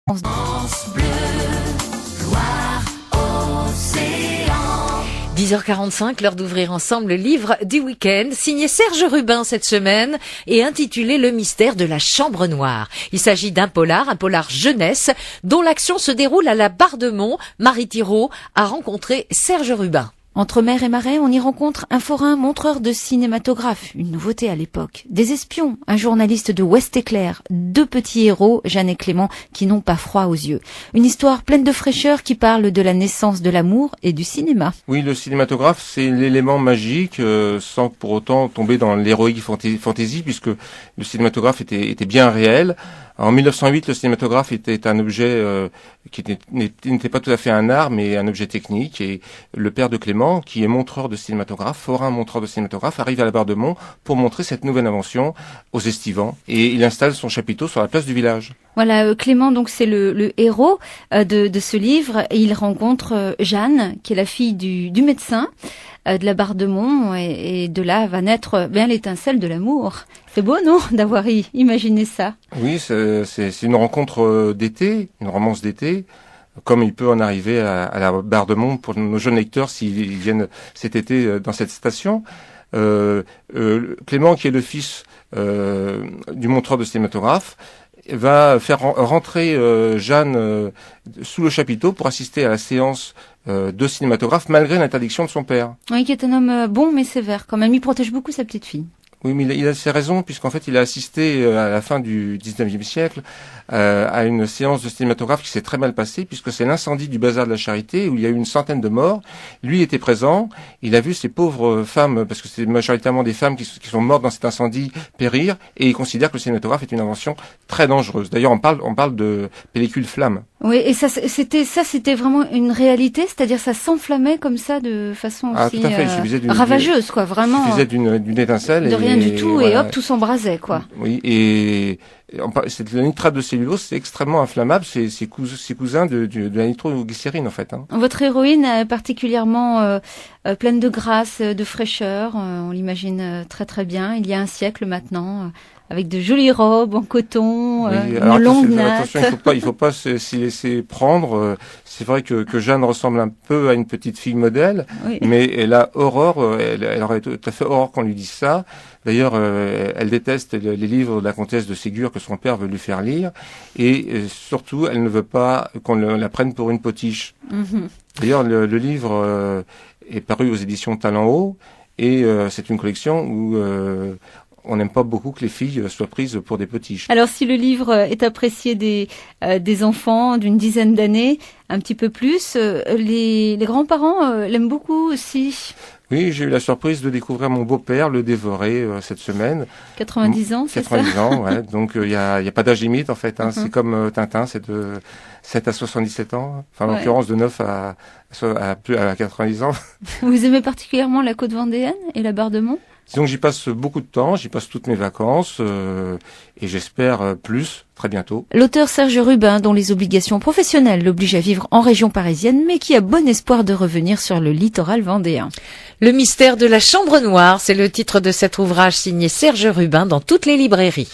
France Bleu, Loire, Océan. 10h45, l'heure d'ouvrir ensemble le livre du week-end, signé Serge Rubin cette semaine et intitulé Le mystère de la chambre noire. Il s'agit d'un polar jeunesse, dont l'action se déroule à la Bardemont. Marie Thirault a rencontré Serge Rubin. Entre mer et marais, on y rencontre un forain montreur de cinématographe, une nouveauté à l'époque. Des espions, un journaliste de Ouest Éclair, deux petits héros, Jeanne et Clément, qui n'ont pas froid aux yeux. Une histoire pleine de fraîcheur qui parle de la naissance de l'amour et du cinéma. Oui, le cinématographe, c'est l'élément magique, sans pour autant tomber dans l'héroïque fantasy, puisque le cinématographe était bien réel. En 1908, le cinématographe était un objet qui n'était pas tout à fait un art, mais un objet technique. Et le père de Clément, qui est montreur de cinématographe, forain montreur de cinématographe, arrive à la Bardemont pour montrer cette nouvelle invention aux estivants. Et il installe son chapiteau sur la place du village. Voilà, Clément, donc c'est le héros de ce livre. Et il rencontre Jeanne, qui est la fille du médecin de la Bardemont, et de là va naître bien l'étincelle de l'amour. C'est beau, non, d'avoir imaginé ça? Oui, c'est une rencontre d'été, une romance d'été, comme il peut en arriver à la Bardemont pour nos jeunes lecteurs s'ils viennent cet été dans cette station. Clément, qui est le fils du montreur de cinématographe, va faire rentrer Jeanne sous le chapiteau pour assister à la séance de cinématographe malgré l'interdiction de son père. Oui, qui est un homme bon mais sévère quand même. Il protège beaucoup sa petite fille. Oui, mais il a ses raisons, puisqu'en fait, il a assisté à la fin du 19e siècle à une séance de cinématographe qui s'est très mal passée, puisque c'est l'incendie du bazar de la Charité, où il y a eu une centaine de morts. Lui était présent, il a vu ces pauvres femmes, parce que c'est majoritairement des femmes qui sont mortes dans cet incendie, périr, et il considère que le cinématographe est une invention très dangereuse. D'ailleurs, on parle de pellicule flamme. Oui, et c'était vraiment une réalité, c'est-à-dire ça s'enflammait comme ça de façon aussi tout à fait. Il suffisait ravageuse, quoi, vraiment. Il suffisait d'une étincelle. De rien du tout, voilà. Et hop, tout s'embrasait, quoi. Oui, et le nitrate de cellulose, c'est extrêmement inflammable, c'est cousin de la nitroglycérine, en fait. Hein. Votre héroïne est particulièrement pleine de grâce, de fraîcheur, on l'imagine très très bien, il y a un siècle maintenant, avec de jolies robes en coton, une longue natte. Attention, il faut pas s'y laisser prendre. C'est vrai que Jeanne ressemble un peu à une petite fille modèle, oui. Mais elle a horreur, elle aurait tout à fait horreur qu'on lui dise ça. D'ailleurs, elle déteste les livres de la comtesse de Ségur que son père veut lui faire lire, et surtout, elle ne veut pas qu'on la prenne pour une potiche. Mm-hmm. D'ailleurs, le livre est paru aux éditions Talent Haut, et c'est une collection où on n'aime pas beaucoup que les filles soient prises pour des potiches. Alors, si le livre est apprécié des enfants d'une dizaine d'années, un petit peu plus, les grands-parents l'aiment beaucoup aussi. Oui, j'ai eu la surprise de découvrir mon beau-père le dévorer cette semaine. 90 ans, c'est ça? 90 ans, ouais. Donc il y a pas d'âge limite en fait. Hein. C'est comme Tintin, c'est de 7 à 77 ans. Enfin, en l'occurrence de 9 à 90 ans. Vous aimez particulièrement la côte vendéenne et la Bardemont? Donc j'y passe beaucoup de temps, j'y passe toutes mes vacances et j'espère plus très bientôt. L'auteur Serge Rubin, dont les obligations professionnelles l'obligent à vivre en région parisienne, mais qui a bon espoir de revenir sur le littoral vendéen. Le mystère de la chambre noire, c'est le titre de cet ouvrage signé Serge Rubin dans toutes les librairies.